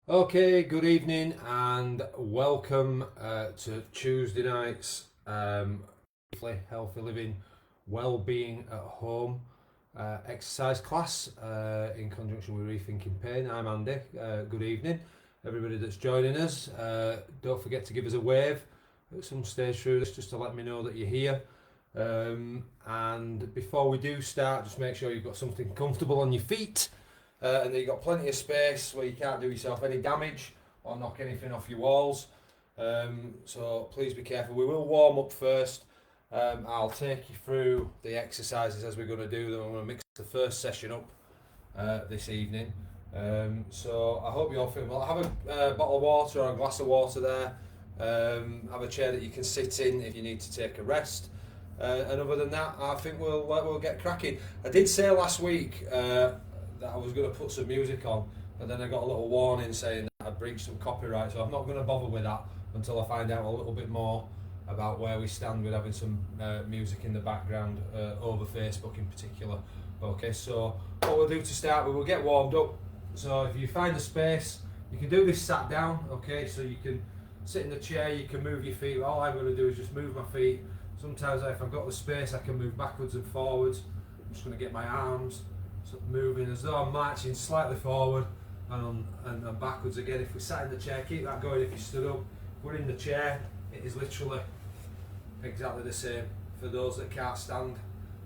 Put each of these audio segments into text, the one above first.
Okay, good evening and welcome to Tuesday night's healthy living, well-being at home exercise class in conjunction with Rethinking Pain. I'm Andy. Good evening, everybody that's joining us. Don't forget to give us a wave at some stage through this just to let me know that you're here. And before we do start, just make sure you've got something comfortable on your feet. And then you've got plenty of space where you can't do yourself any damage or knock anything off your walls. So please be careful. We will warm up first. I'll take you through the exercises as we're going to do them. I'm going to mix the first session up this evening. So I hope you all feel well. Have a bottle of water or a glass of water there. Have a chair that you can sit in if you need to take a rest. And other than that, I think we'll get cracking. I did say last week that I was going to put some music on, but then I got a little warning saying that I'd breached some copyright, so I'm not going to bother with that until I find out a little bit more about where we stand with having some music in the background over Facebook in particular. Okay, so what we'll do to start with, we'll get warmed up. So if you find a space, you can do this sat down, okay, so you can sit in the chair, you can move your feet. All I'm going to do is just move my feet. Sometimes if I've got the space, I can move backwards and forwards. I'm just going to get my arms moving as though I'm marching slightly forward and backwards again. If we sat in the chair, keep that going. If you stood up, if we're in the chair, it is literally exactly the same for those that can't stand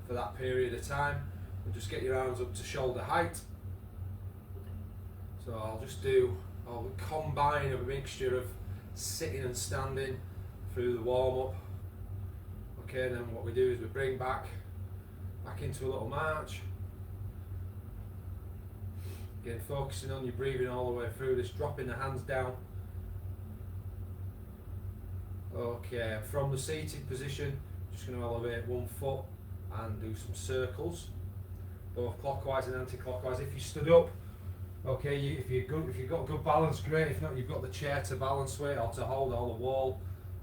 for that period of time. We'll just get your arms up to shoulder height. So I'll combine a mixture of sitting and standing through the warm up. Okay, and then what we do is we bring back into a little march. Again, focusing on your breathing all the way through this, dropping the hands down. Okay, from the seated position, just going to elevate one foot and do some circles, both clockwise and anti-clockwise. If you stood up, okay, if you've got good balance, great. If not, you've got the chair to balance with or to hold on the wall.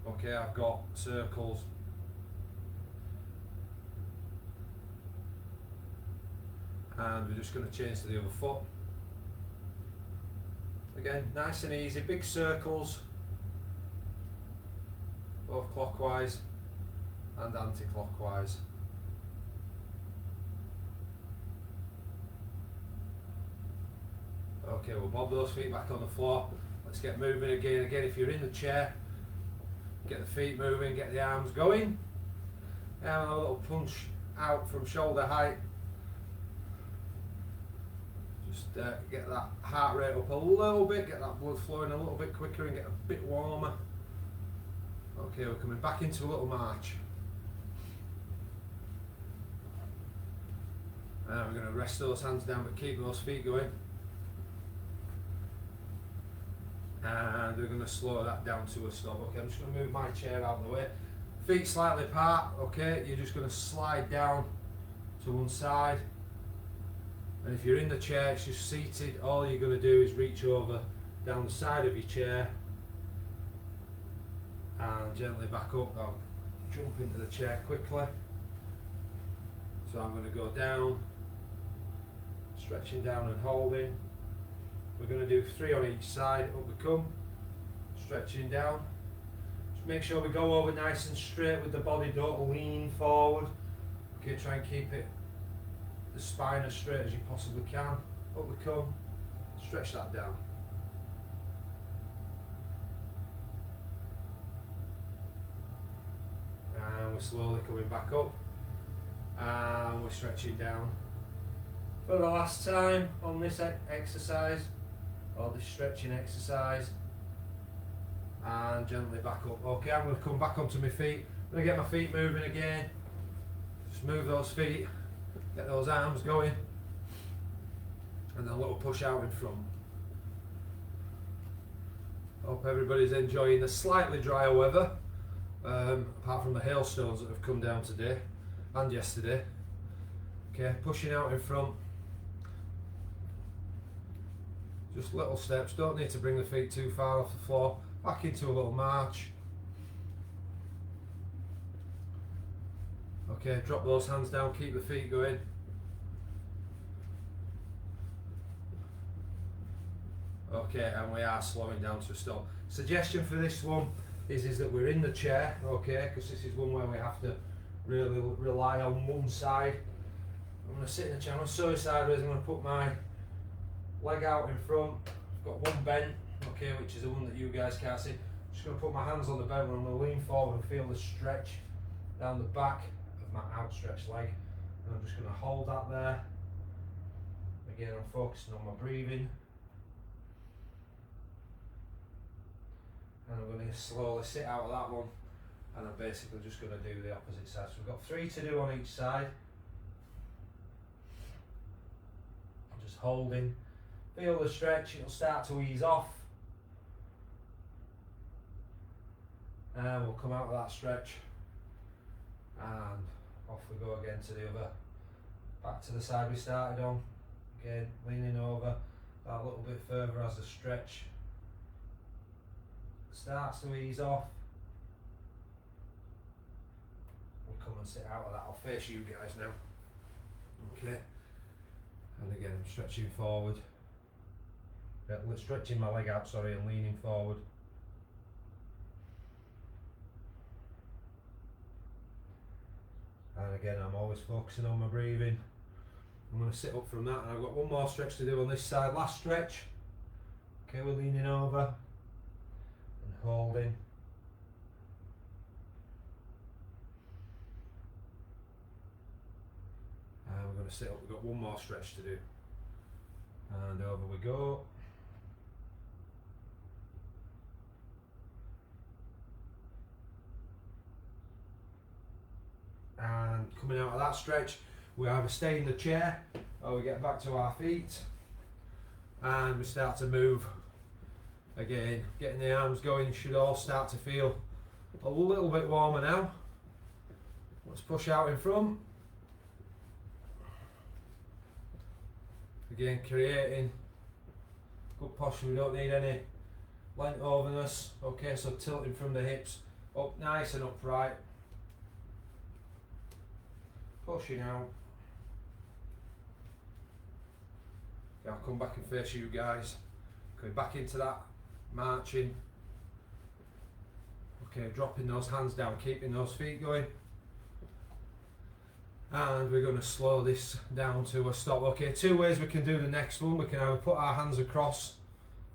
Okay, I've got circles. And we're just going to change to the other foot. Again, nice and easy, big circles, both clockwise and anti-clockwise. Okay, we'll bob those feet back on the floor. Let's get moving again. Again, if you're in the chair, get the feet moving, get the arms going. And a little punch out from shoulder height. Just get that heart rate up a little bit, get that blood flowing a little bit quicker and get a bit warmer. Okay, we're coming back into a little march. And we're going to rest those hands down but keep those feet going. And we're going to slow that down to a stop. Okay, I'm just going to move my chair out of the way. Feet slightly apart, okay, you're just going to slide down to one side. And if you're in the chair, it's just seated, all you're going to do is reach over down the side of your chair and gently back up. I'll jump into the chair quickly. So I'm going to go down, stretching down and holding. We're going to do 3 on each side. Up we come, stretching down. Just make sure we go over nice and straight with the body, don't lean forward. Okay, try and keep the spine as straight as you possibly can. Up we come, stretch that down. And we're slowly coming back up. And we're stretching down. For the last time on this exercise, or this stretching exercise. And gently back up. Okay, I'm going to come back onto my feet. I'm going to get my feet moving again. Just move those feet. Get those arms going and then a little push out in front. Hope everybody's enjoying the slightly drier weather, apart from the hailstones that have come down today and yesterday. Okay, pushing out in front. Just little steps, don't need to bring the feet too far off the floor. Back into a little march. Okay, drop those hands down, keep the feet going. Okay, and we are slowing down to a stop. Suggestion for this one is that we're in the chair, okay, because this is one where we have to really rely on one side. I'm going to sit in the chair, I'm going to sew it sideways, I'm going to put my leg out in front. I've got one bent, okay, which is the one that you guys can't see. I'm just going to put my hands on the bed and I'm going to lean forward and feel the stretch down the back of my outstretched leg. And I'm just going to hold that there. Again, I'm focusing on my breathing. And I'm going to slowly sit out of that one, and I'm basically just going to do the opposite side. So we've got 3 to do on each side. I'm just holding, feel the stretch, it'll start to ease off. And we'll come out of that stretch, and off we go again to the other, back to the side we started on. Again, leaning over that a little bit further as the stretch starts to ease off. We'll come and sit out of that. I'll face you guys now. Okay. And again, I'm stretching forward. Stretching my leg out, sorry, and leaning forward. And again, I'm always focusing on my breathing. I'm going to sit up from that, and I've got one more stretch to do on this side. Last stretch. Okay, we're leaning over. Holding. And we're going to sit up, we've got one more stretch to do. And over we go. And coming out of that stretch, we either stay in the chair or we get back to our feet and we start to move. Again, getting the arms going, should all start to feel a little bit warmer now. Let's push out in front. Again, creating good posture, we don't need any length overness. Okay, so tilting from the hips up nice and upright. Pushing out. Okay, I'll come back and face you guys. Going back into that. Marching. Okay, dropping those hands down, keeping those feet going. And we're going to slow this down to a stop. Okay, 2 ways we can do the next one. We can either put our hands across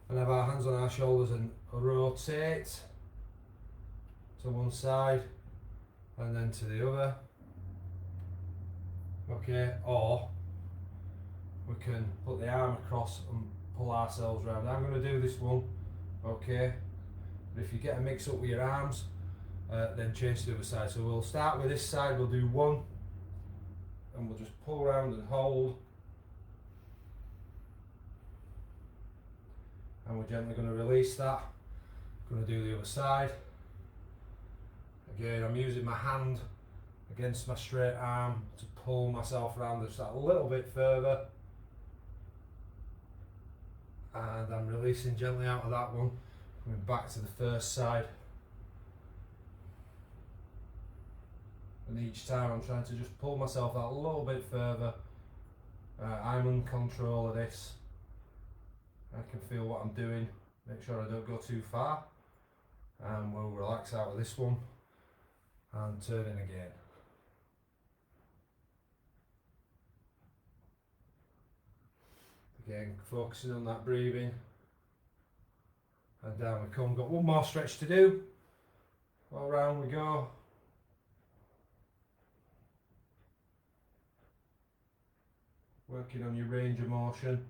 and have our hands on our shoulders and rotate to one side and then to the other. Okay, or we can put the arm across and pull ourselves around. I'm going to do this one. Okay, but if you get a mix up with your arms, then change to the other side. So we'll start with this side, we'll do 1, and we'll just pull around and hold. And we're gently going to release that. Going to do the other side. Again, I'm using my hand against my straight arm to pull myself around just that little bit further. And I'm releasing gently out of that one, coming back to the first side. And each time I'm trying to just pull myself out a little bit further. I'm in control of this. I can feel what I'm doing, make sure I don't go too far. And we'll relax out of this one and turn in again. Again, focusing on that breathing. And down we come. Got one more stretch to do. All round we go. Working on your range of motion.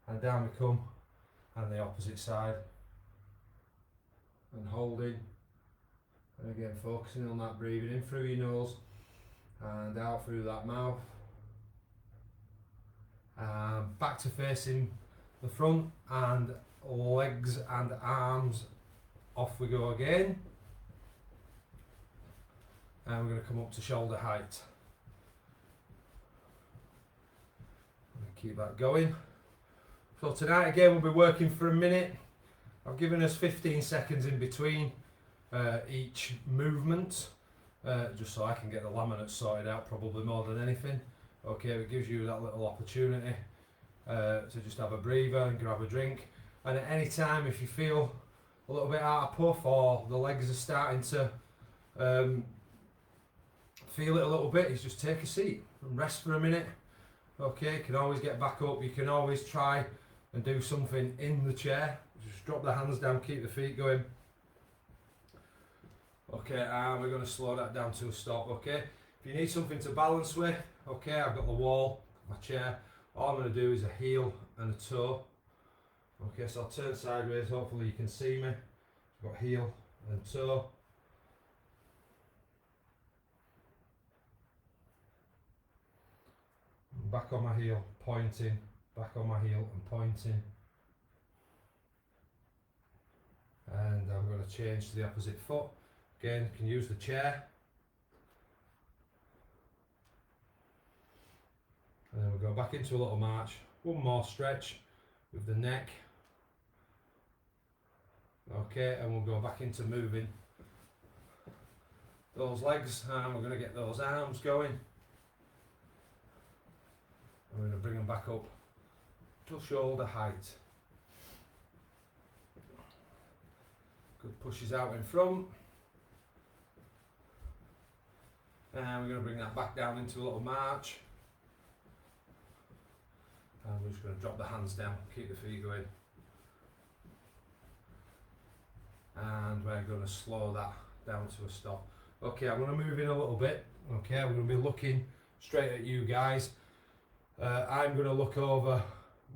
And down we come. And the opposite side. And holding. And again, focusing on that breathing in through your nose and out through that mouth. Back to facing the front, and legs and arms off we go again. And we're going to come up to shoulder height. Keep that going. So tonight again we'll be working for a minute. I've given us 15 seconds in between each movement, just so I can get the laminate sorted out, probably more than anything. Okay, it gives you that little opportunity to just have a breather and grab a drink. And at any time, if you feel a little bit out of puff or the legs are starting to feel it a little bit, is just take a seat and rest for a minute. Okay, you can always get back up. You can always try and do something in the chair. Just drop the hands down, keep the feet going. Okay, and we're going to slow that down to a stop. Okay, if you need something to balance with, okay, I've got the wall, my chair. All I'm going to do is a heel and a toe. Okay, so I'll turn sideways, hopefully you can see me. I've got heel and toe. Back on my heel, pointing, back on my heel and pointing. And I'm going to change to the opposite foot. Again, you can use the chair. And then we'll go back into a little march. One more stretch with the neck. Okay, and we'll go back into moving those legs, and we're going to get those arms going. I'm going to bring them back up to shoulder height. Good pushes out in front. And we're going to bring that back down into a little march. And we're just going to drop the hands down, keep the feet going. And we're going to slow that down to a stop. Okay, I'm going to move in a little bit. Okay, I'm going to be looking straight at you guys. I'm going to look over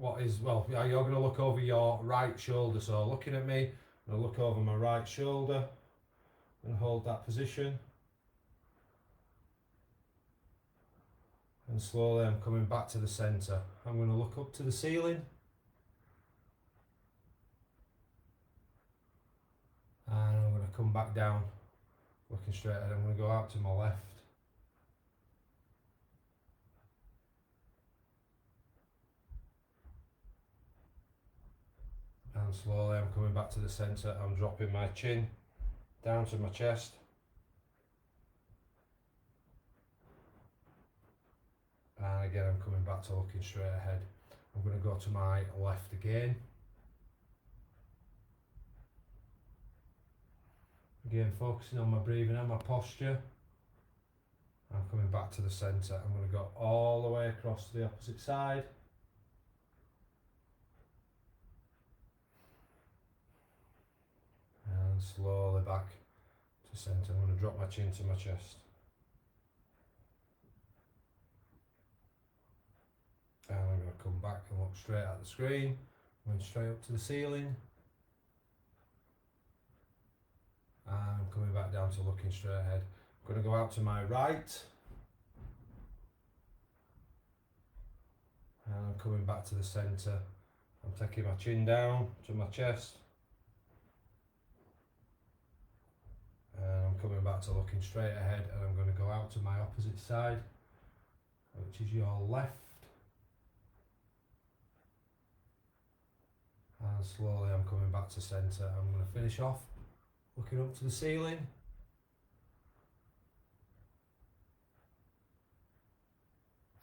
you're going to look over your right shoulder. So looking at me, I'm going to look over my right shoulder and hold that position. And slowly I'm coming back to the centre. I'm going to look up to the ceiling. And I'm going to come back down, looking straight ahead. I'm going to go out to my left. And slowly I'm coming back to the centre. I'm dropping my chin down to my chest. And again, I'm coming back to looking straight ahead. I'm going to go to my left again. Again, focusing on my breathing and my posture. I'm coming back to the centre. I'm going to go all the way across to the opposite side. And slowly back to centre. I'm going to drop my chin to my chest. And I'm going to come back and look straight at the screen, going straight up to the ceiling. And I'm coming back down to looking straight ahead. I'm going to go out to my right. And I'm coming back to the centre. I'm taking my chin down to my chest. And I'm coming back to looking straight ahead, and I'm going to go out to my opposite side, which is your left. And slowly I'm coming back to centre. I'm going to finish off looking up to the ceiling.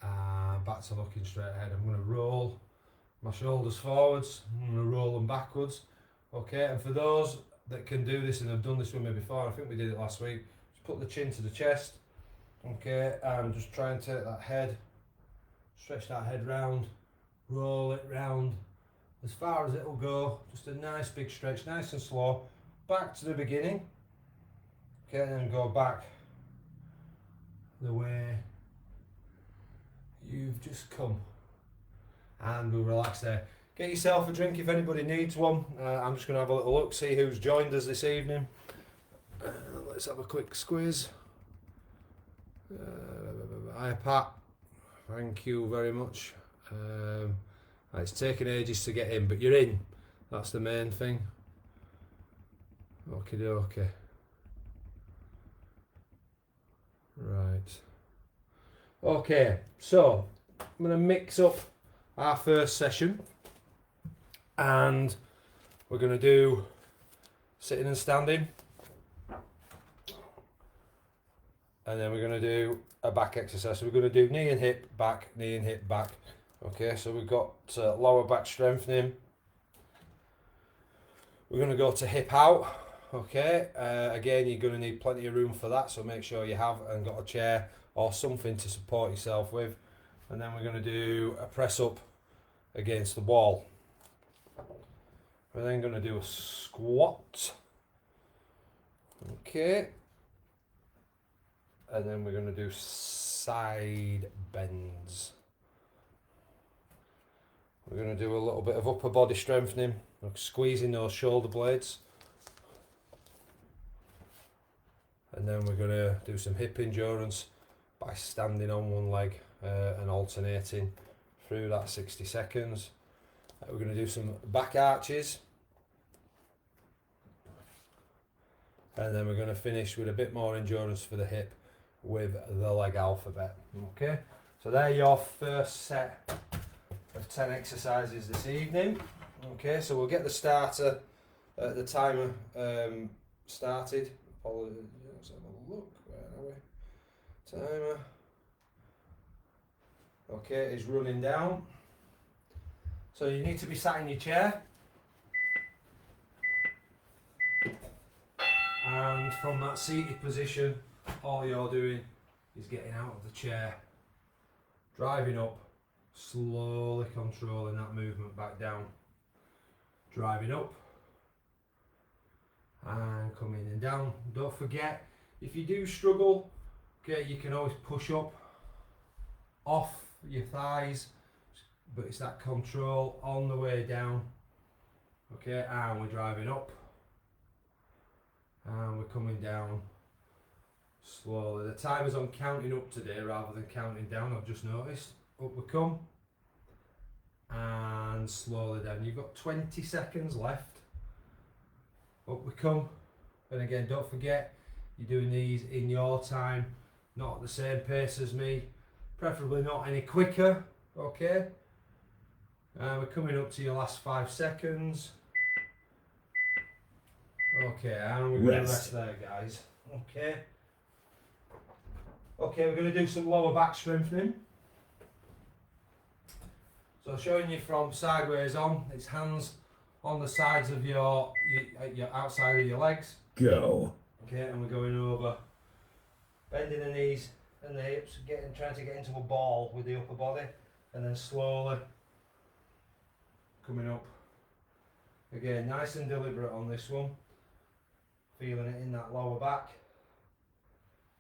And back to looking straight ahead. I'm going to roll my shoulders forwards. I'm going to roll them backwards. Okay, and for those that can do this, and have done this with me before, I think we did it last week, just put the chin to the chest. Okay, and just try and take that head, stretch that head round, roll it round as far as it will go. Just a nice big stretch, nice and slow. Back to the beginning. Okay, and then go back the way you've just come. And we'll relax there. Get yourself a drink if anybody needs one. I'm just going to have a little look, see who's joined us this evening. Let's have a quick squeeze. Hi Pat, thank you very much. It's taken ages to get in, but you're in. That's the main thing. Okay. Right. Okay, so I'm going to mix up our first session, and we're going to do sitting and standing, and then we're going to do a back exercise. So we're going to do knee and hip back, knee and hip back. Okay, so we've got lower back strengthening, We're going to go to hip out. Okay, again, you're going to need plenty of room for that, so make sure you have and got a chair or something to support yourself with. And then we're going to do a press up against the wall. We're then going to do a squat. Okay, and then we're going to do side bends. We're going to do a little bit of upper body strengthening, squeezing those shoulder blades. And then we're going to do some hip endurance by standing on one leg and alternating through that 60 seconds. We're going to do some back arches. And then we're going to finish with a bit more endurance for the hip with the leg alphabet. Okay, so there your first set of 10 exercises this evening. Okay, so we'll get the starter, the timer started. Let's have a look. Where are we? Timer. Okay, it's running down. So you need to be sat in your chair. And from that seated position, all you're doing is getting out of the chair, driving up, slowly controlling that movement back down, driving up and coming in down. Don't forget, if you do struggle, okay, you can always push up off your thighs, but it's that control on the way down. Okay, and we're driving up and we're coming down slowly. The timer's on counting up today rather than counting down, I've just noticed. Up we come and slowly down. You've got 20 seconds left. Up we come. And again, don't forget, you're doing these in your time, not at the same pace as me, preferably not any quicker. Okay, we're coming up to your last 5 seconds. Okay, and we're going to rest there, guys. Okay, we're going to do some lower back strengthening. So showing you from sideways on, it's hands on the sides of your outside of your legs. Go. Okay, and we're going over, bending the knees and the hips, trying to get into a ball with the upper body, and then slowly coming up. Again, nice and deliberate on this one, feeling it in that lower back,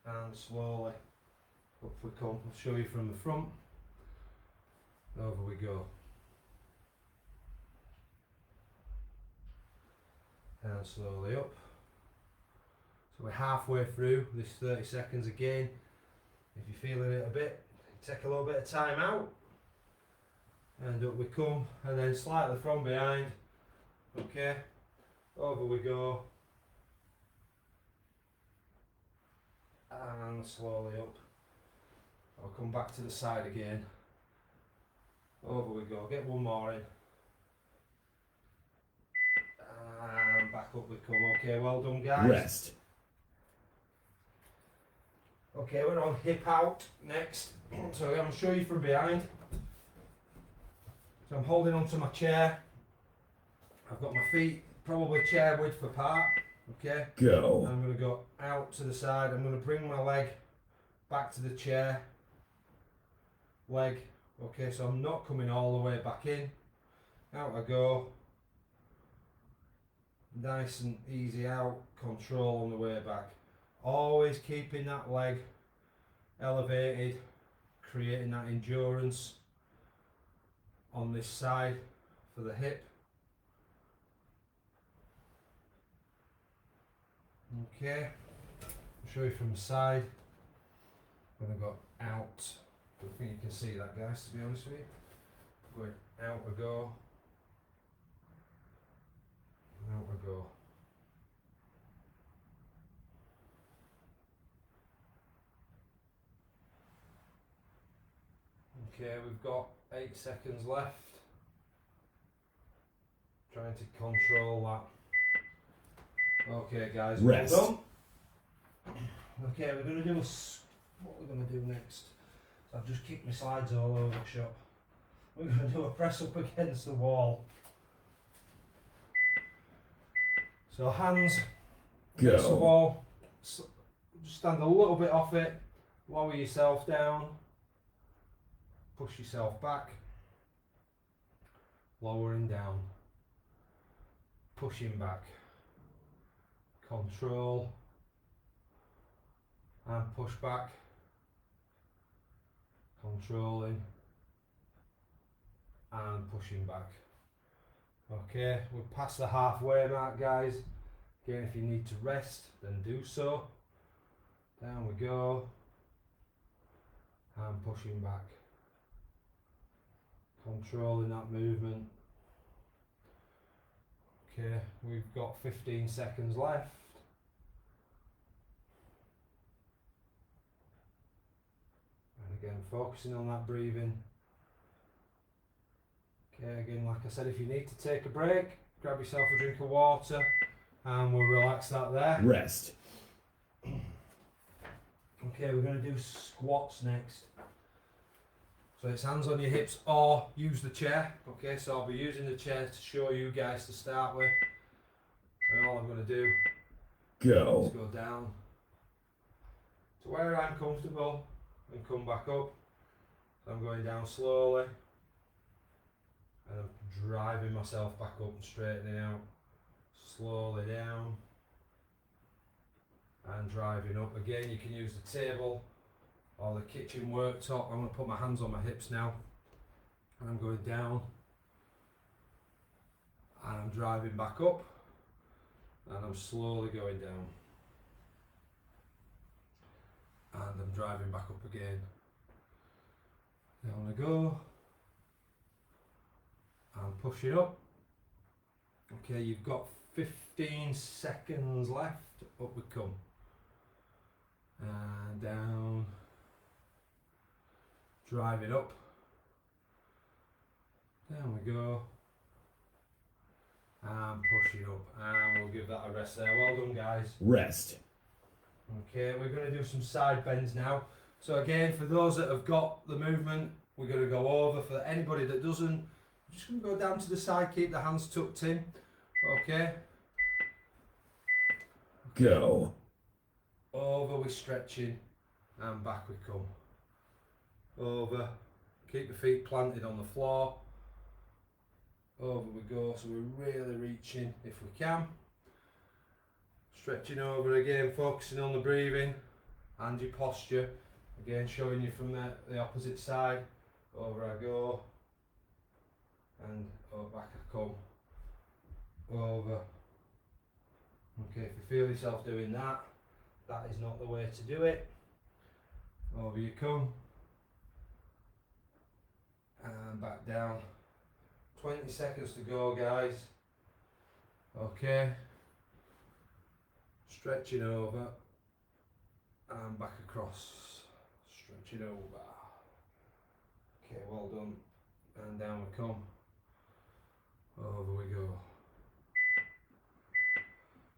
and slowly up we come. I'll show you from the front. Over we go. And slowly up. So we're halfway through this 30 seconds again. If you're feeling it a bit, take a little bit of time out. And up we come, and then slightly from behind. Okay, over we go. And slowly up. I'll come back to the side again. Over we go, get one more in. And back up we come. Okay, well done, guys. Rest. Okay, we're on hip out next. So I'm going to show you from behind. So I'm holding onto my chair. I've got my feet probably chair width apart. Okay. Go. I'm going to go out to the side. I'm going to bring my leg back to the chair. Leg. Okay, so I'm not coming all the way back in. Out I go. Nice and easy out. Control on the way back. Always keeping that leg elevated, creating that endurance on this side for the hip. Okay, I'll show you from the side. I'm going to go out. I don't think you can see that, guys, to be honest with you. Going out we go. Out we go. Okay, we've got 8 seconds left. Trying to control that. Okay, guys, Rest. well done. Okay, we're going to do what we're going to do next. So I've just kicked my slides all over the shop. We're going to do a press up against the wall. So hands against the wall, just stand a little bit off it, lower yourself down, push yourself back, lowering down, pushing back, control and push back, controlling and pushing back. Okay, we're past the halfway mark, guys. Again, if you need to rest, then do so. Down we go and pushing back, controlling that movement. Okay, we've got 15 seconds left. And again, focusing on that breathing. Okay, again, like I said, if you need to take a break, grab yourself a drink of water and we'll relax that there. Rest. Okay, we're going to do squats next. So it's hands on your hips or use the chair. Okay, so I'll be using the chair to show you guys to start with. And all I'm going to do is go down to where I'm comfortable and come back up. So I'm going down slowly and I'm driving myself back up and straightening out. Slowly down and driving up. Again, you can use the table or the kitchen worktop. I'm going to put my hands on my hips now and I'm going down and I'm driving back up and I'm slowly going down and I'm driving back up again. Down I go and push it up. Okay, you've got 15 seconds left. Up we come and down, drive it up, down we go and push it up, and we'll give that a rest there. Well done, guys. Rest. Okay, we're going to do some side bends now. So again, for those that have got the movement, we're going to go over. For anybody that doesn't, we're just going to go down to the side, keep the hands tucked in. Okay. Go. Over with stretching and back we come. Over, keep the feet planted on the floor. Over we go, so we're really reaching if we can. Stretching over again, focusing on the breathing and your posture. Again, showing you from the opposite side. Over I go and back I come. Over. Okay, if you feel yourself doing that, that is not the way to do it. Over you come and back down. 20 seconds to go, guys. Okay, stretching over and back across, stretching over. Okay, well done, and down we come. Over we go.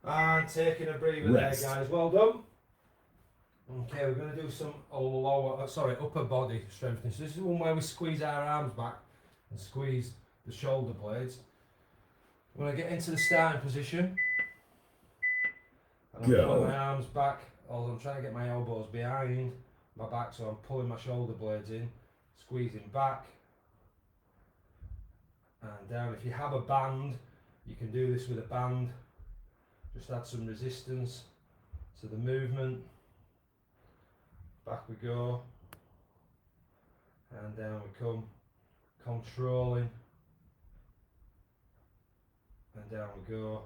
And taking a breather Rest. there, guys. Well done. Okay, we're going to do some upper body strengthening. So this is one where we squeeze our arms back and squeeze the shoulder blades. When I get into the starting position, and I'm pulling my arms back, although I'm trying to get my elbows behind my back, so I'm pulling my shoulder blades in, squeezing back and down. If you have a band, you can do this with a band. Just add some resistance to the movement. Back we go and down we come, controlling and down we go,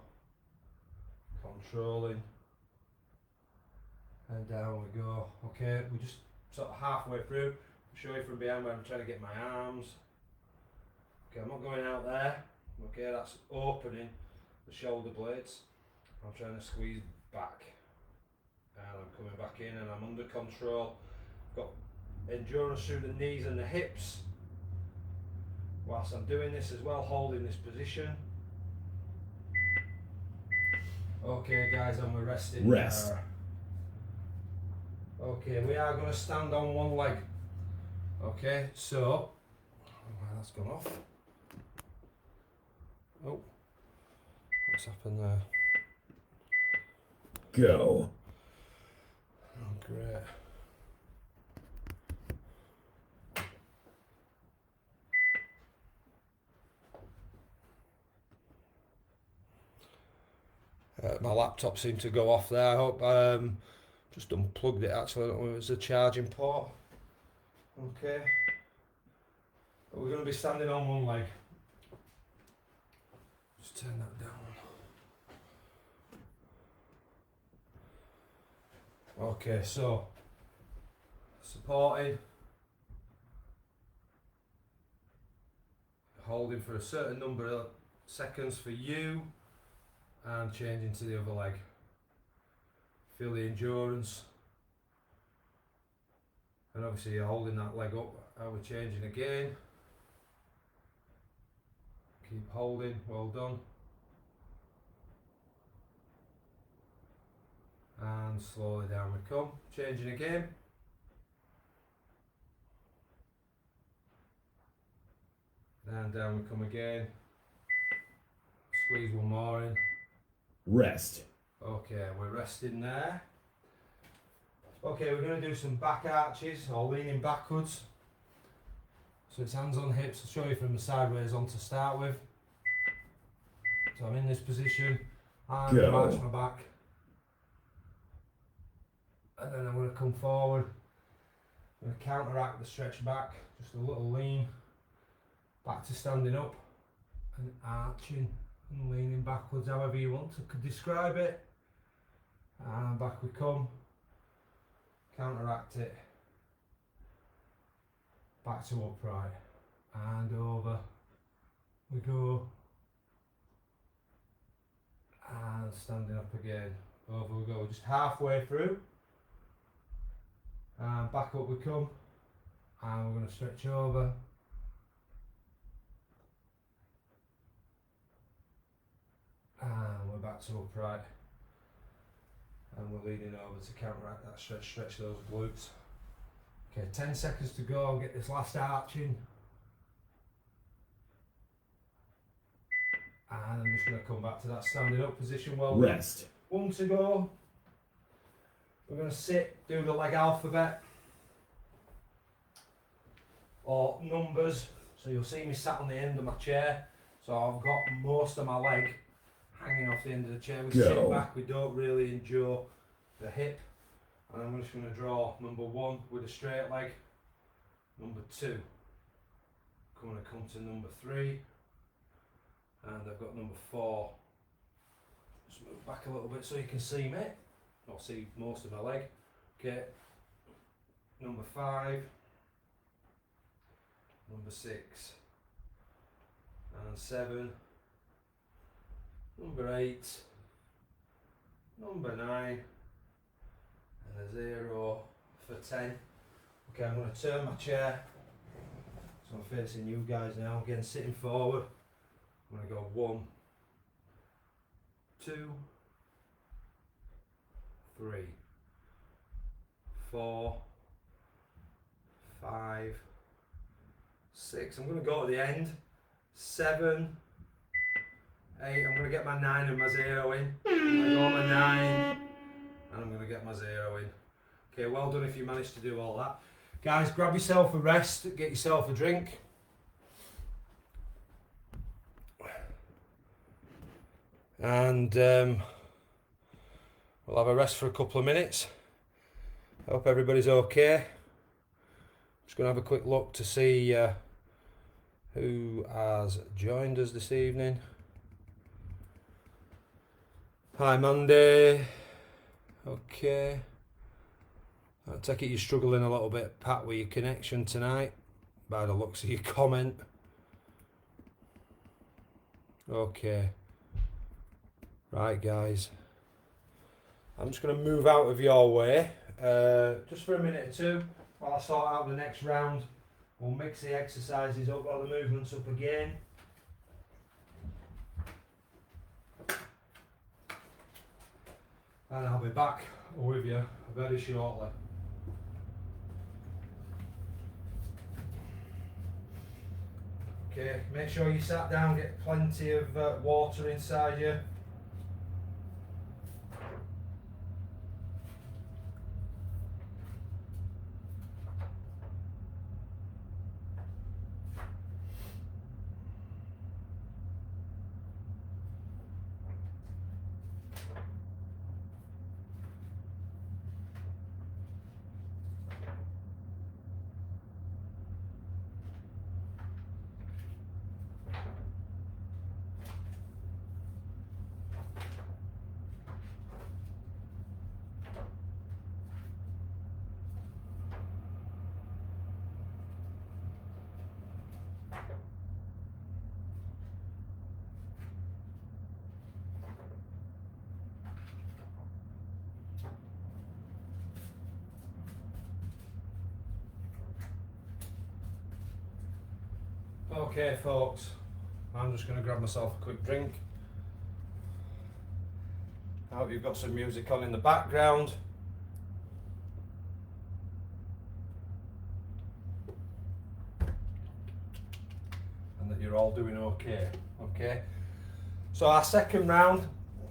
controlling and down we go. Okay, we're just sort of halfway through. I'll show you from behind where I'm trying to get my arms. Okay, I'm not going out there. Okay, that's opening the shoulder blades. I'm trying to squeeze back and I'm coming back in and I'm under control. Got endurance through the knees and the hips whilst I'm doing this as well, holding this position. Okay guys, and we're resting. Rest. Okay, we are going to stand on one leg. Okay, so that's gone off. Oh, what's happened there? Go. Oh, great. My laptop seemed to go off there. I hope just unplugged it actually. I don't know if it was a charging port. Okay. But we're going to be standing on one leg. Just turn that down. Okay, so supporting, holding for a certain number of seconds for you, and changing to the other leg. Feel the endurance, and obviously you're holding that leg up, and we're changing again. Keep holding, well done. And slowly down we come, changing again. And down we come again. Squeeze one more in. Rest. Okay, we're resting there. Okay, we're going to do some back arches or leaning backwards. So it's hands on hips. I'll show you from the sideways on to start with. So I'm in this position, and I arch my back. And then I'm going to come forward. I'm going to counteract the stretch back, just a little lean. Back to standing up and arching and leaning backwards, however you want to describe it. And back we come. Counteract it. Back to upright. And over we go. And standing up again. Over we go. Just halfway through. And back up we come. And we're going to stretch over. And we're back to upright. And we're leaning over to counteract that stretch those glutes. Okay, 10 seconds to go, I'll get this last arch in. And I'm just going to come back to that standing up position. Well, rest. One to go. We're going to sit, do the leg alphabet. Or numbers. So you'll see me sat on the end of my chair. So I've got most of my leg hanging off the end of the chair. We sit back, we don't really endure the hip. And I'm just going to draw number 1 with a straight leg, number 2. I'm going to come to number 3, and I've got number 4. Just move back a little bit so you can see me, or see most of my leg. Okay, number 5, number 6, and 7. Number 8, number 9, and a 0 for 10. Okay, I'm going to turn my chair so I'm facing you guys now. Again, sitting forward. I'm going to go 1, 2, 3, 4, 5, 6. I'm going to go at the end. 7, 8, I'm going to get my 9 and my 0 in. I'm going to go my 9 and I'm going to get my 0 in. Okay, well done if you managed to do all that. Guys, grab yourself a rest, get yourself a drink. And we'll have a rest for a couple of minutes. I hope everybody's okay. Just going to have a quick look to see who has joined us this evening. Hi Mandy. Okay. I take it you're struggling a little bit, Pat, with your connection tonight, by the looks of your comment. Okay. Right guys. I'm just going to move out of your way, just for a minute or two, while I sort out the next round. We'll mix the exercises up, or the movements up again. And I'll be back with you very shortly. Okay, make sure you sat down, get plenty of water inside you. Okay folks, I'm just going to grab myself a quick drink. I hope you've got some music on in the background. And that you're all doing okay. Okay. So our second round,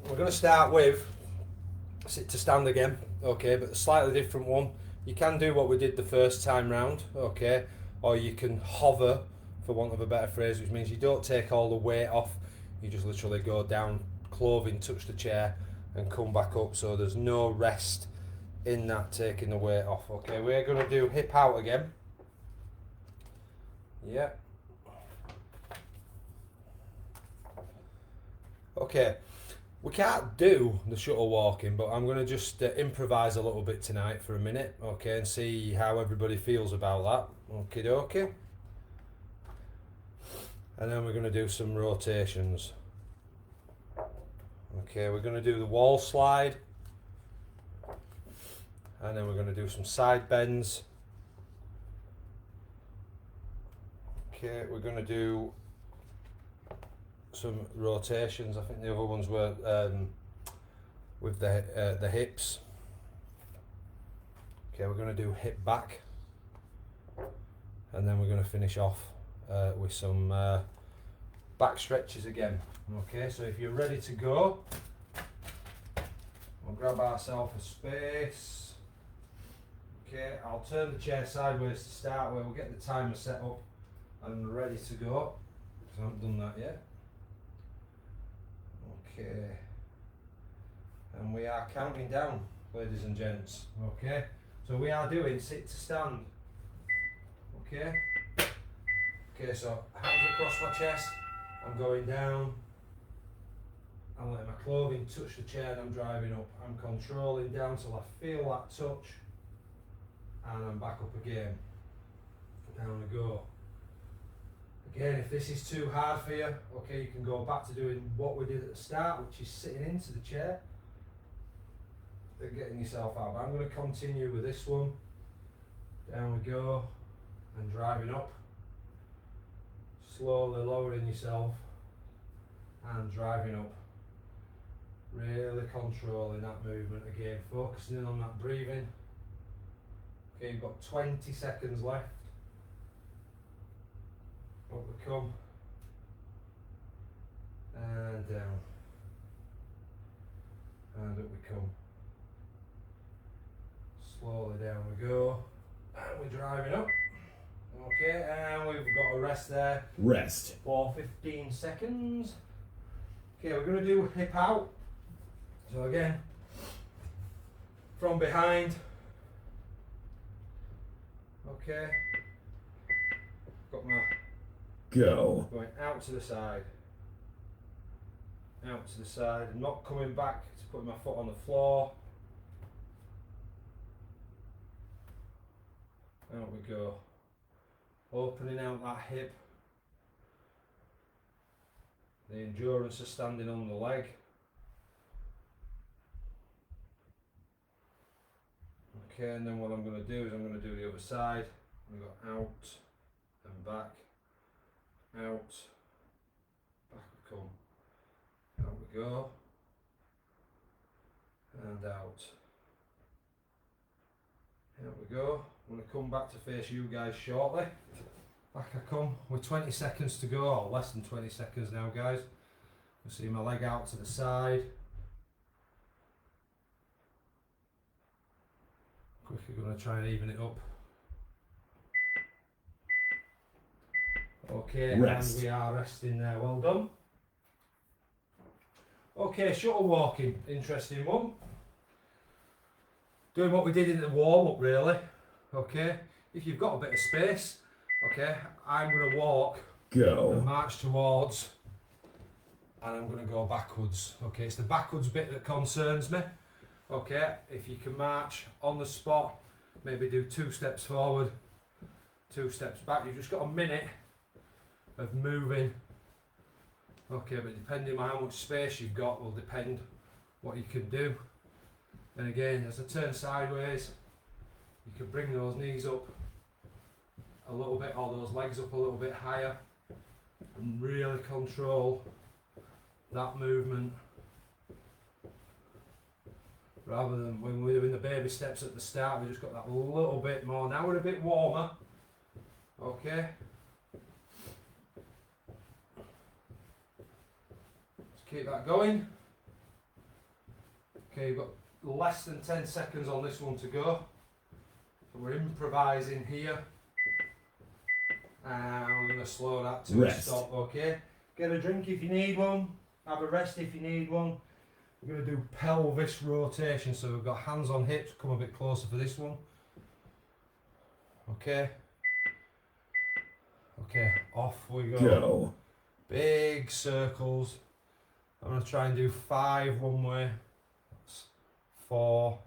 we're going to start with sit to stand again. Okay, but a slightly different one. You can do what we did the first time round. Okay, or you can hover, for want of a better phrase, which means you don't take all the weight off. You just literally go down, clothing, touch the chair, and come back up. So there's no rest in that taking the weight off. Okay, we're going to do hip out again. Yeah. Okay, we can't do the shuttle walking, but I'm going to just improvise a little bit tonight for a minute, okay, and see how everybody feels about that. Okie dokie. And then we're going to do some rotations. Okay, we're going to do the wall slide. And then we're going to do some side bends. Okay, we're going to do some rotations. I think the other ones were with the hips. Okay, we're going to do hip back. And then we're going to finish off with some back stretches again. Okay, so if you're ready to go, we'll grab ourselves a space. Okay, I'll turn the chair sideways to start with. We'll get the timer set up and ready to go. I haven't done that yet. Okay, and we are counting down, ladies and gents. Okay, so we are doing sit to stand. Okay, okay, so hands across my chest, I'm going down. I'm letting my clothing touch the chair and I'm driving up. I'm controlling down till I feel that touch, and I'm back up again. Down we go. Again, if this is too hard for you, okay, you can go back to doing what we did at the start, which is sitting into the chair and getting yourself out. But I'm going to continue with this one. Down we go, and driving up. Slowly lowering yourself and driving up. Really controlling that movement again, focusing in on that breathing. Okay, you've got 20 seconds left. Up we come, and down, and up we come. Slowly down we go, and we're driving up. Okay, and we've got a rest there. Rest. For 15 seconds. Okay, we're going to do hip out. So again, from behind. Okay, got my Go. going out to the side, out to the side, and not coming back to putting my foot on the floor. Out we go. Opening out that hip. The endurance of standing on the leg. Okay, and then what I'm going to do is I'm going to do the other side. I'm going to go out and back. Out, back we come, out we go, and out we go. I'm going to come back to face you guys shortly. Back I come with 20 seconds to go, or less than 20 seconds now guys. You see my leg out to the side. Quickly going to try and even it up. Okay, Rest. and we are resting there, well done. Okay, shuttle walking, interesting one. Doing what we did in the warm up really. Okay, if you've got a bit of space, okay, I'm going to walk, Go. march towards, and I'm going to go backwards. Okay, it's the backwards bit that concerns me. Okay, if you can march on the spot, maybe do 2 steps forward, 2 steps back. You've just got a minute of moving. Okay, but depending on how much space you've got will depend what you can do. And again, as I turn sideways, you can bring those knees up a little bit, or those legs up a little bit higher. and really control that movement rather than when we're doing the baby steps at the start. We just got that little bit more. Now we're a bit warmer. Okay, let's keep that going. Okay, you've got less than 10 seconds on this one to go. So we're improvising here. And I'm going to slow that to a stop, okay? Get a drink if you need one. Have a rest if you need one. We're going to do pelvis rotation. So we've got hands on hips. Come a bit closer for this one. Okay. Okay, off we go. Go. Big circles. I'm going to try and do 5 one way. That's 4,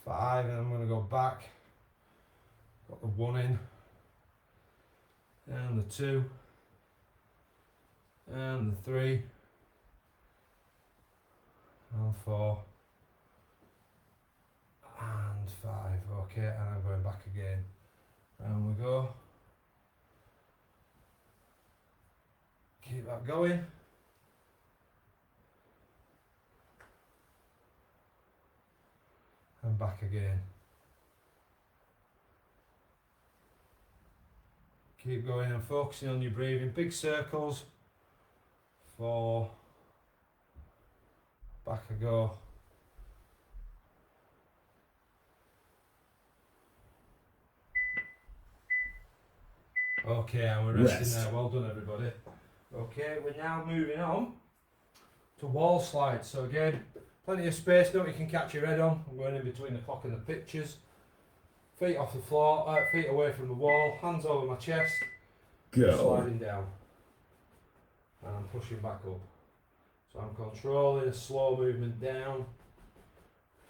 5, and I'm going to go back. Got the 1 in. And the 2. And the 3. And 4. And 5. Okay, and I'm going back again. And we go. Keep that going. And back again. Keep going and focusing on your breathing. Big circles. 4. Back I go. Okay, and we're resting there. Well done, everybody. Okay, we're now moving on to wall slides. So again, plenty of space, don't you can catch your head on. I'm going in between the clock and the pictures. Feet off the floor, feet away from the wall, hands over my chest. Go. Sliding down. And I'm pushing back up. So I'm controlling a slow movement down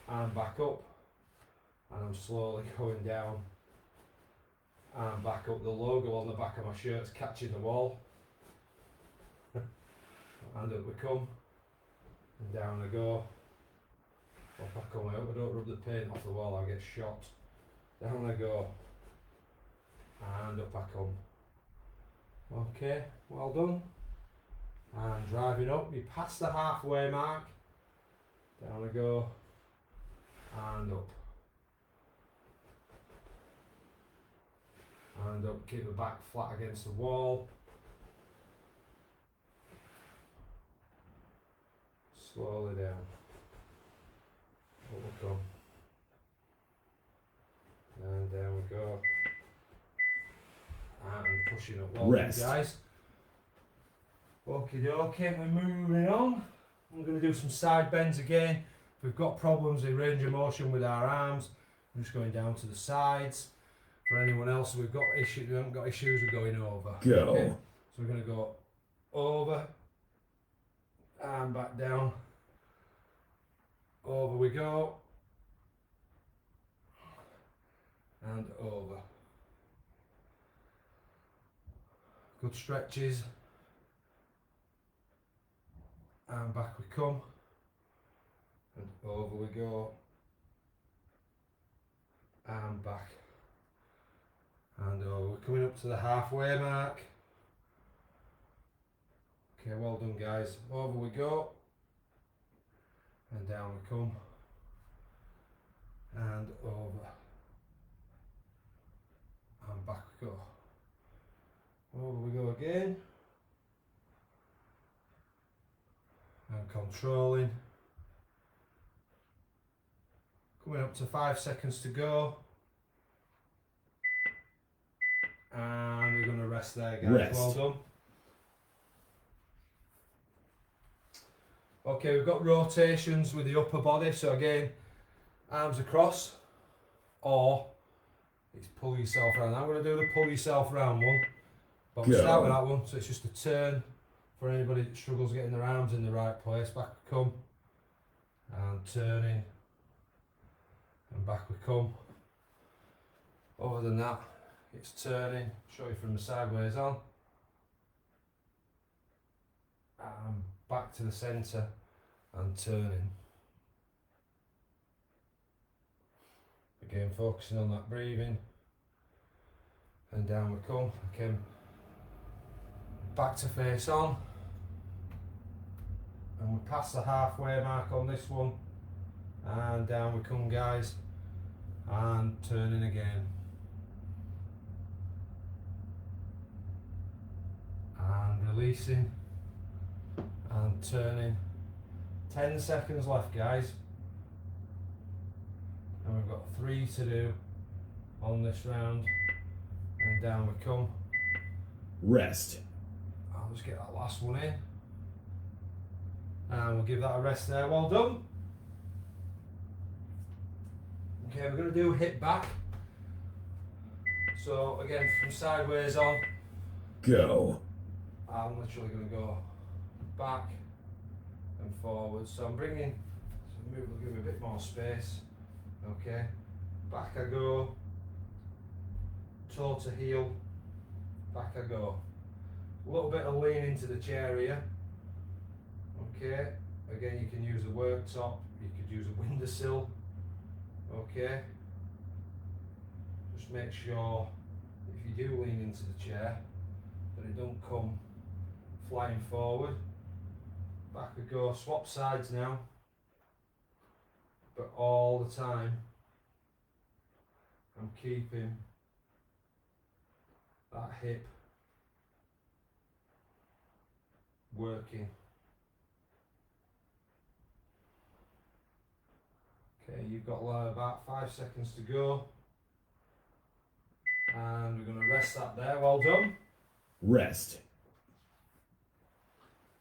and back up. And I'm slowly going down and back up. The logo on the back of my shirt's catching the wall. And up we come. And down I go. Up I come out. I don't rub the paint off the wall, I get shot. Down I go. And up I come. Okay, well done. And driving up, you pass the halfway mark. Down I go. And up. And up, keep the back flat against the wall. Slowly down. Up we come. And down we go. And pushing up. Well done, guys. Okie dokie, we're moving on. I'm going to do some side bends again. If we've got problems in range of motion with our arms, I'm just going down to the sides. For anyone else, we haven't got issues with going over. Go. Okay? So we're going to go over and back down. Over we go. And over. Good stretches. And back we come. And over we go. And back. And over. We're coming up to the halfway mark. Okay, well done, guys. Over we go. And down we come. And over. And back we go. Over we go again. And controlling. Coming up to 5 seconds to go. And we're going to rest there, guys. Well done. Okay, we've got rotations with the upper body. So again, arms across, or it's pull yourself around. I'm going to do the pull yourself around one. But we'll start with that one. So it's just a turn for anybody that struggles getting their arms in the right place. Back we come. And turning. And back we come. Other than that, it's turning. Show you from the sideways on. And back to the centre and turning. Again, focusing on that breathing. And down we come. Again, back to face on, and we're past the halfway mark on this one, and down we come, guys, and turning again, and releasing and turning. 10 seconds left, guys, and we've got 3 to do on this round, and down we come. Rest. I'll just get that last one in, and we'll give that a rest there. Well done. Okay, we're going to do hip back. So again, from sideways on, Go. I'm literally going to go back and forward. So I'm bringing, so move, will give me a bit more space. Okay, back I go, toe to heel, back I go. A little bit of lean into the chair here. Okay, again you can use a worktop, you could use a windowsill. Okay, just make sure if you do lean into the chair that it don't come flying forward. Back we go, swap sides now, but all the time I'm keeping that hip working. Okay, you've got about 5 seconds to go, and we're going to rest that there. Well done. Rest.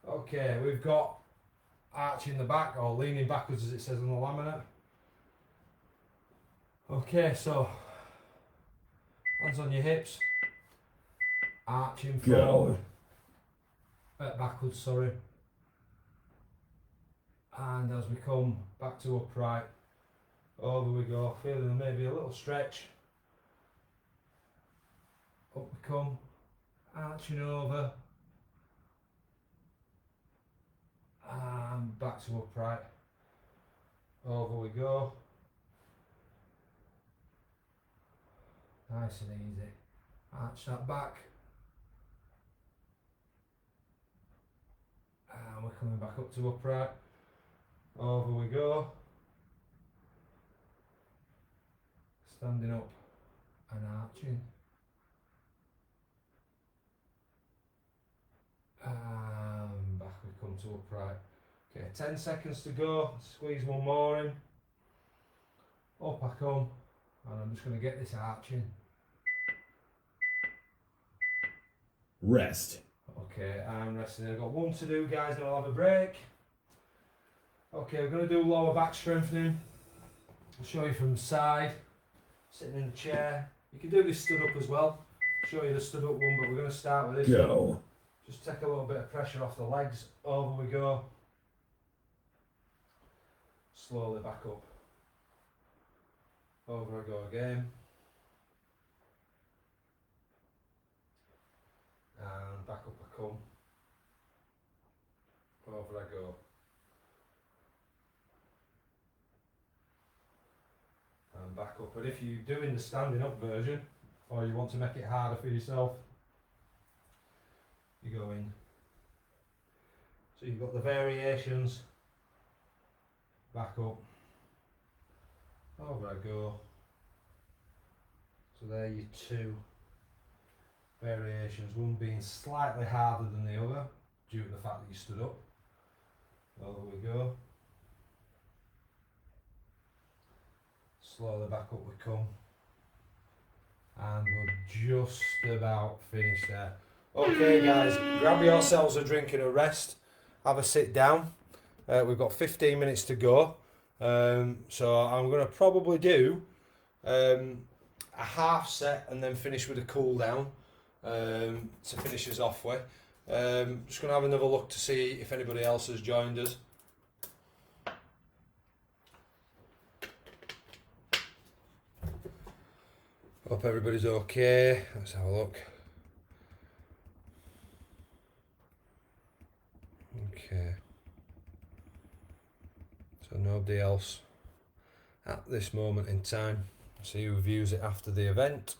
Okay, we've got arching the back, or leaning backwards as it says on the laminate. Okay, so hands on your hips, arching forward, backwards, sorry, and as we come back to upright, over we go, feeling maybe a little stretch, up we come, arching over, and back to upright, over we go, nice and easy, arch that back, and we're coming back up to upright, over we go, standing up and arching, and back we come to upright. Okay, 10 seconds to go, squeeze one more in, up I come, and I'm just going to get this arching. Rest. Okay, I'm resting. I've got 1 to do, guys, then I'll have a break. Okay, we're going to do lower back strengthening. I'll show you from the side, sitting in the chair. You can do this stood up as well. I'll show you the stood up one, but we're going to start with this. Go. Just take a little bit of pressure off the legs. Over we go. Slowly back up. Over I go again. And back up I come. Over I go. And back up. And if you're doing the standing up version, or you want to make it harder for yourself, you go in. So you've got the variations. Back up. Over I go. So there are your 2 variations, one being slightly harder than the other due to the fact that you stood up. Over we go. Slowly back up we come. And we're just about finished there. Okay guys, grab yourselves a drink and a rest. Have a sit down. We've got 15 minutes to go. So I'm going to probably do a half set and then finish with a cool down to finish us off with. Just going to have another look to see if anybody else has joined us. Hope everybody's okay. Let's have a look. Okay. So nobody else at this moment in time. See who views it after the event.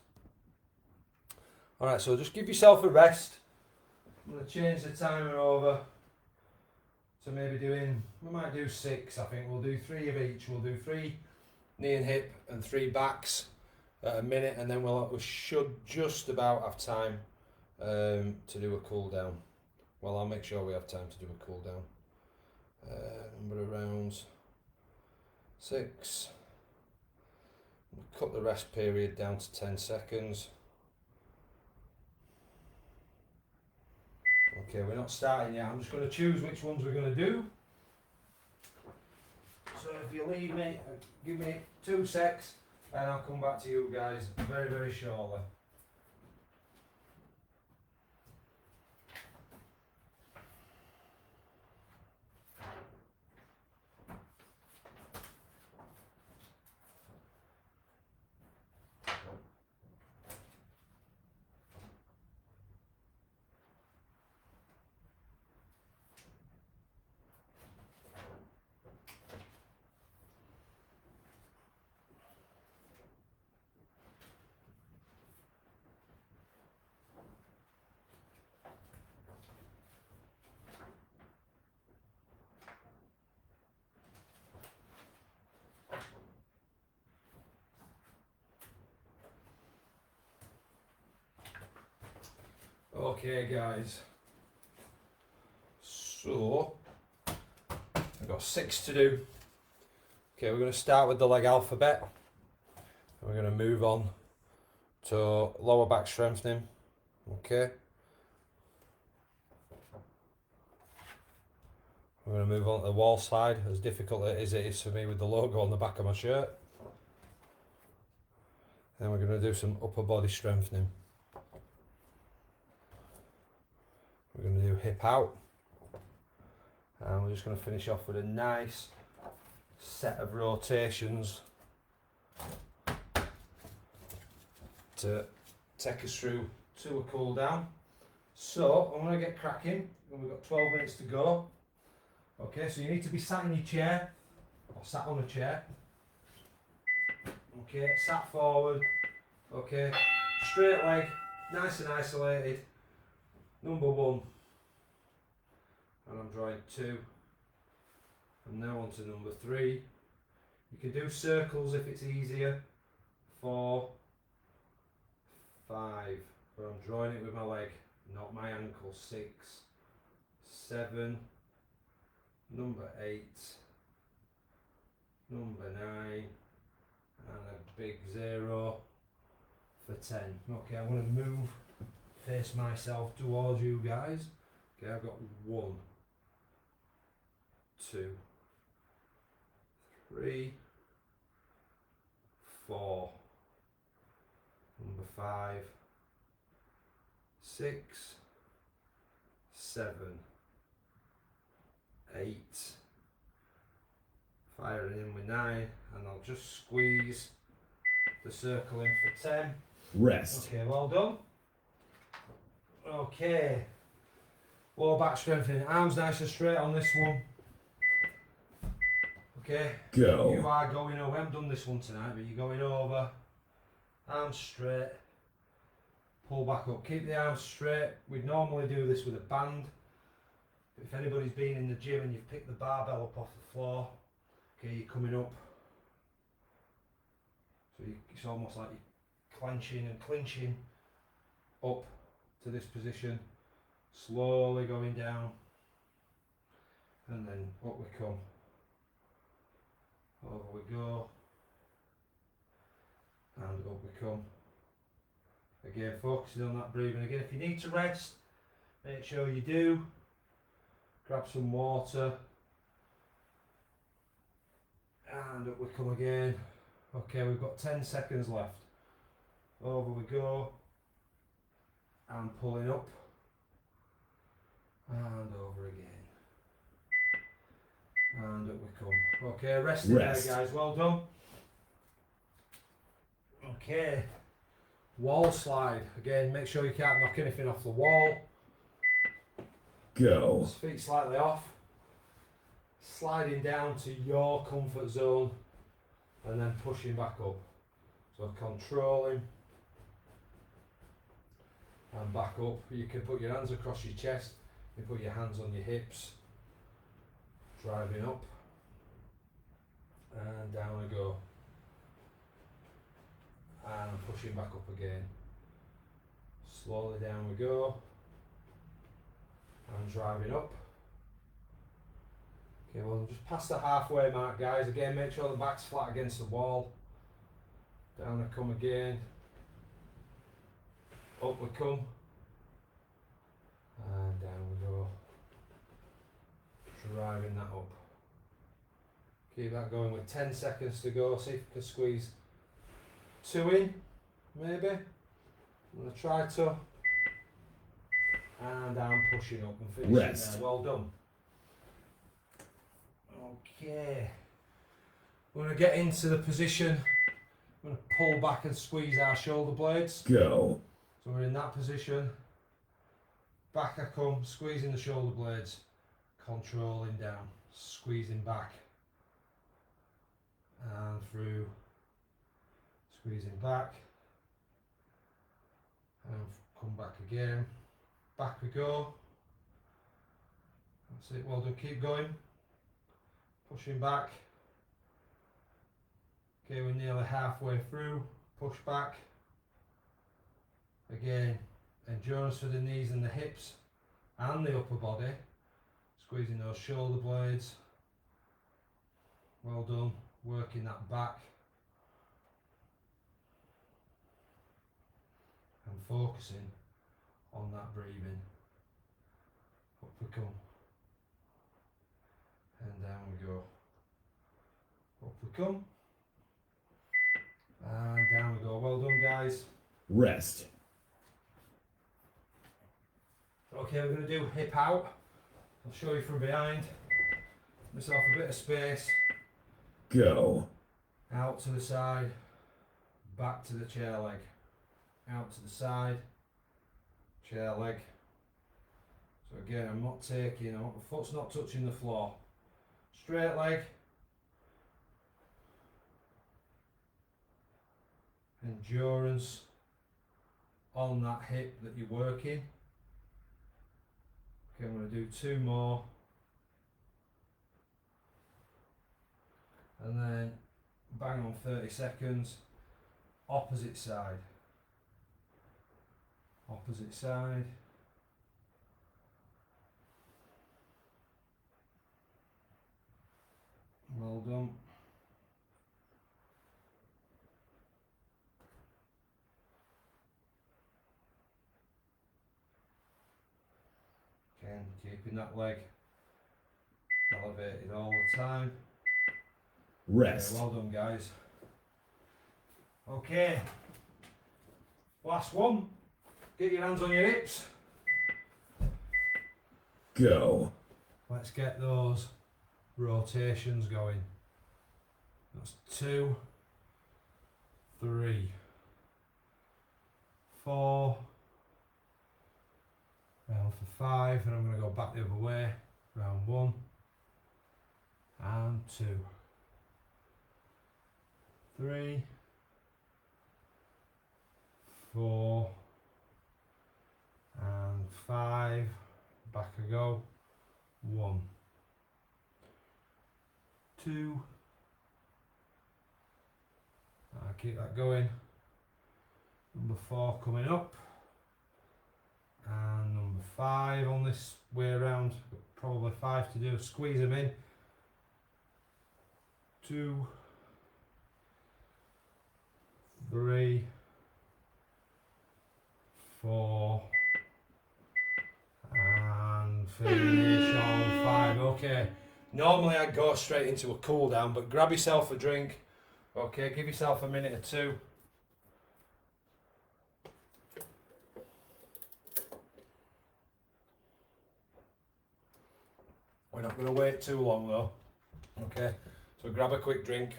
Alright, so just give yourself a rest. I'm going to change the timer over to maybe we might do 6, I think. We'll do 3 of each. We'll do 3 knee and hip and 3 backs at a minute, and then we should just about have time to do a cool down. Well, I'll make sure we have time to do a cool down. Number of rounds, 6. Cut the rest period down to 10 seconds. Okay, we're not starting yet. I'm just going to choose which ones we're going to do. So if you leave me, give me 2 secs, and I'll come back to you guys very, very shortly. Okay guys, so I've got 6 to do. Okay, we're going to start with the leg alphabet. We're going to move on to lower back strengthening. Okay, we're going to move on to the wall slide, as difficult as it is for me with the logo on the back of my shirt. Then we're going to do some upper body strengthening. We're going to do hip out, and we're just going to finish off with a nice set of rotations to take us through to a cool down. So I'm going to get cracking, and we've got 12 minutes to go. Okay, so you need to be sat in your chair, or sat on a chair. Okay, sat forward. Okay, straight leg, nice and isolated. Number 1, and I'm drawing 2, and now on to number 3. You can do circles if it's easier. 4, 5, but I'm drawing it with my leg, not my ankle. 6, 7, number 8, number 9, and a big 0 for 10. Okay, I'm going to move, face myself towards you guys. Okay, I've got 1, 2, 3, 4, number 5, 6, 7, 8, firing in with 9, and I'll just squeeze the circle in for 10. Rest. Okay, well done. Okay, lower back strengthening, arms nice and straight on this one. Okay, Go. you are going over, I haven't done this one tonight, but you're going over, arms straight, pull back up, keep the arms straight. We'd normally do this with a band, but if anybody's been in the gym and you've picked the barbell up off the floor, okay, you're coming up, so it's almost like you're clenching and clinching up to this position, slowly going down, and then up we come, over we go, and up we come. Again, focusing on that breathing. Again, if you need to rest, make sure you do. Grab some water, and up we come again. Okay, we've got 10 seconds left. Over we go, and pulling up, and over again, and up we come. Okay, rest in there guys, well done. Okay, wall slide. Again, make sure you can't knock anything off the wall. Go. Feet slightly off, sliding down to your comfort zone, and then pushing back up. So controlling and back up. You can put your hands across your chest, you put your hands on your hips, driving up, and down we go, and pushing back up again. Slowly down we go, and driving up. Okay, well, just past the halfway mark, guys. Again, make sure the back's flat against the wall. Down I come again, up we come, and down we go, driving that up. Keep that going with 10 seconds to go. See if you can squeeze 2 in, maybe. I'm going to try to, and I'm pushing up and finishing Rest. there. Well done. Okay, we're going to get into the position. We're going to pull back and squeeze our shoulder blades. Go. So we're in that position. Back I come, squeezing the shoulder blades, controlling down, squeezing back and through, squeezing back and come back again. Back we go. That's it, well done, keep going. Pushing back. Okay, we're nearly halfway through. Push back. Again, endurance for the knees and the hips and the upper body. Squeezing those shoulder blades. Well done. Working that back. And focusing on that breathing. Up we come. And down we go. Up we come. And down we go. Well done, guys. Rest. Okay, we're going to do hip out. I'll show you from behind. Give myself a bit of space. Go. Out to the side. Back to the chair leg. Out to the side. Chair leg. So again, I'm not taking, my foot's not touching the floor. Straight leg. Endurance on that hip that you're working. Okay, I'm going to do 2 more. And then bang on 30 seconds. Opposite side. Opposite side. Well done. Again, keeping that leg elevated all the time. Rest. Okay, well done, guys. Okay, last one. Get your hands on your hips. Go. Let's get those rotations going. That's 2, 3, 4. Round for 5, and I'm going to go back the other way. Round 1 and 2, 3, 4 and 5. Back I go. 1, 2. I'll keep that going. Number 4 coming up. And number 5 on this way around. Probably 5 to do. Squeeze them in. 2, 3, 4, and finish on 5. Okay, normally I'd go straight into a cool down, but grab yourself a drink. Okay, give yourself a minute or 2. We're not going to wait too long though. Okay, so grab a quick drink.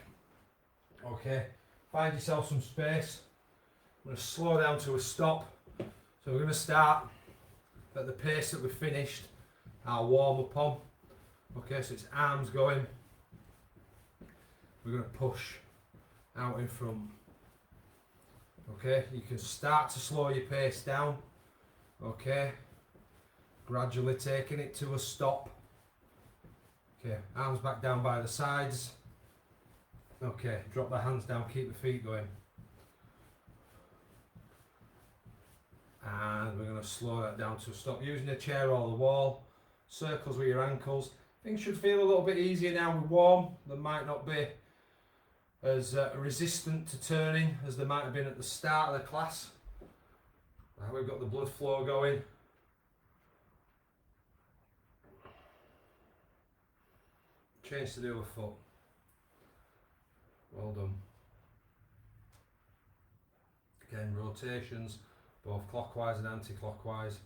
Okay, find yourself some space. I'm going to slow down to a stop. So we're going to start at the pace that we finished our warm up on. Okay, so it's arms going. We're going to push out in front. Okay, you can start to slow your pace down Okay, gradually taking it to a stop. Okay, arms back down by the sides. Okay, drop the hands down, keep the feet going. And we're going to slow that down to a stop. Using the chair or the wall, circles with your ankles. Things should feel a little bit easier now we're warm. They might not be as resistant to turning as they might have been at the start of the class. Now we've got the blood flow going. Change to the other foot. Well done. Again, rotations, both clockwise and anti-clockwise.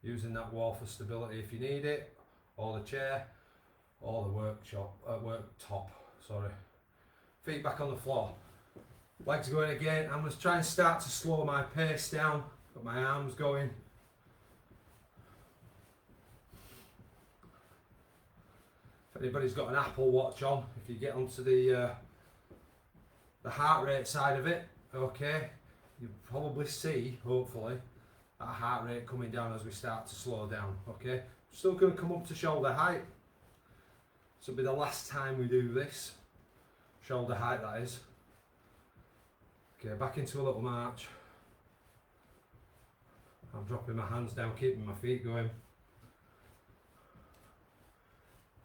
Using that wall for stability if you need it, or the chair, or the worktop. Sorry. Feet back on the floor. Legs going again. I'm going to try and start to slow my pace down. Got my arms going. If anybody's got an Apple Watch on, if you get onto the heart rate side of it, okay, you'll probably see, hopefully, that heart rate coming down as we start to slow down. Okay, still going to come up to shoulder height. This will be the last time we do this. Shoulder height, that is. Okay, back into a little march. I'm dropping my hands down, keeping my feet going.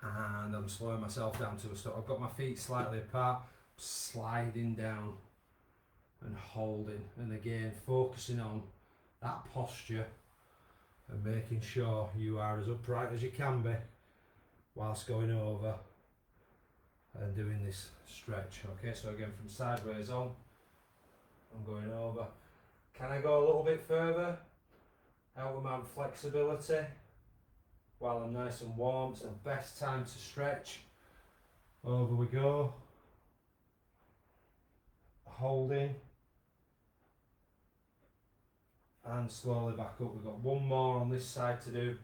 And I'm slowing myself down to a stop. I've got my feet slightly apart, sliding down and holding. And again, focusing on that posture and making sure you are as upright as you can be whilst going over and doing this stretch. Okay, so again, from sideways on, I'm going over. Can I go a little bit further? Out with my flexibility while I'm nice and warm. It's the best time to stretch. Over we go. Holding. And slowly back up. We've got one more on this side to do.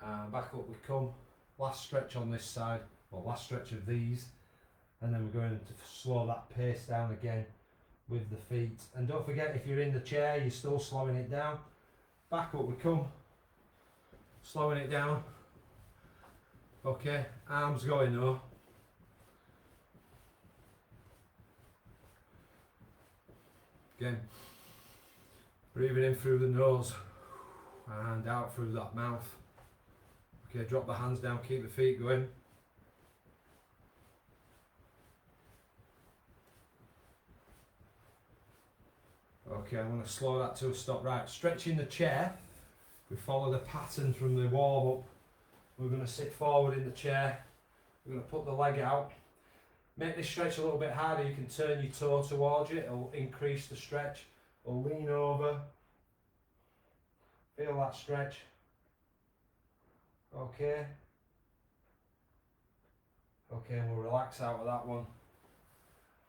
And back up we come. Last stretch on this side, or last stretch of these, and then we're going to slow that pace down again with the feet. And don't forget, if you're in the chair, you're still slowing it down. Back up we come, slowing it down. Okay, arms going though. Again, breathing in through the nose and out through that mouth. Okay, drop the hands down, keep the feet going. Okay, I'm going to slow that to a stop. Right, stretching the chair. We follow the pattern from the warm up. We're going to sit forward in the chair. We're going to put the leg out. Make this stretch a little bit harder. You can turn your toe towards you. It'll increase the stretch. We'll lean over. Feel that stretch. Okay. Okay, and we'll relax out of that one.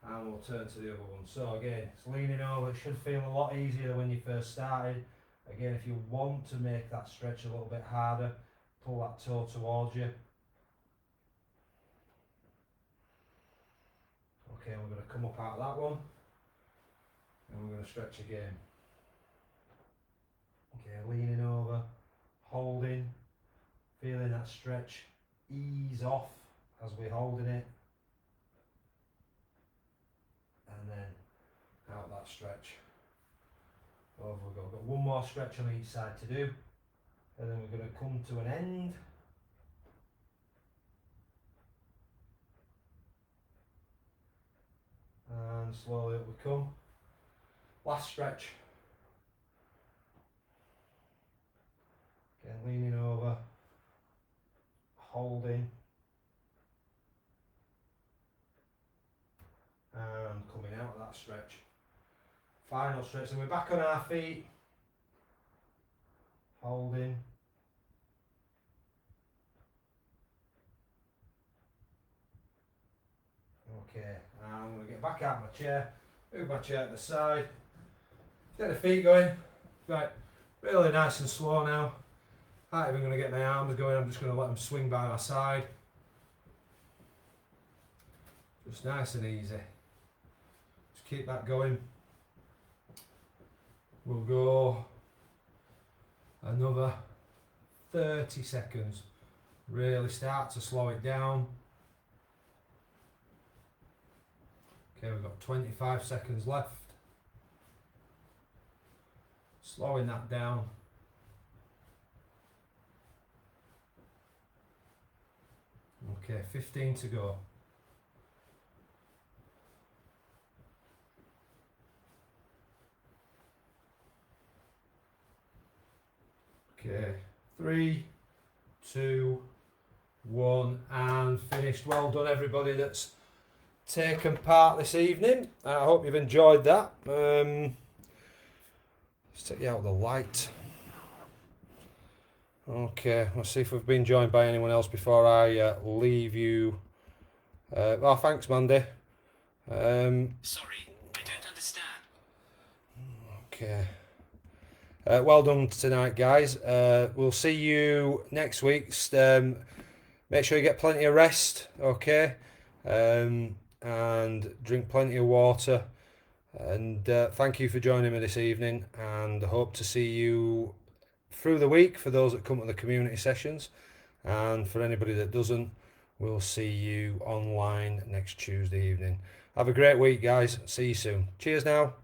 And we'll turn to the other one. So again, it's leaning over. It should feel a lot easier when you first started. Again, if you want to make that stretch a little bit harder, pull that toe towards you. Okay, we're going to come up out of that one. And we're going to stretch again. Okay, leaning over, holding, feeling that stretch ease off as we're holding it. And then out that stretch. Over we go. Got one more stretch on each side to do. And then we're going to come to an end. And slowly up we come. Last stretch. Again, leaning over, holding, and coming out of that stretch. Final stretch, and we're back on our feet, holding, okay, and I'm going to get back out of my chair, move my chair to the side, get the feet going, right, really nice and slow now. I'm not even going to get my arms going, I'm just going to let them swing by my side. Just nice and easy. keep that going. We'll go another 30 seconds. Really start to slow it down. Okay, we've got 25 seconds left. Slowing that down. Okay, 15 to go. Okay, 3, 2, 1, and finished. Well done, everybody that's taken part this evening. I hope you've enjoyed that. Let's take you out of the light. Okay, let's see if we've been joined by anyone else before I leave you. Well, thanks, Mandy. Sorry, I don't understand. Okay. Well done tonight, guys. We'll see you next week. Make sure you get plenty of rest, okay? And drink plenty of water. And thank you for joining me this evening. And I hope to see you through the week for those that come to the community sessions. And for anybody that doesn't, we'll see you online next Tuesday evening. Have a great week, guys. See you soon. Cheers now.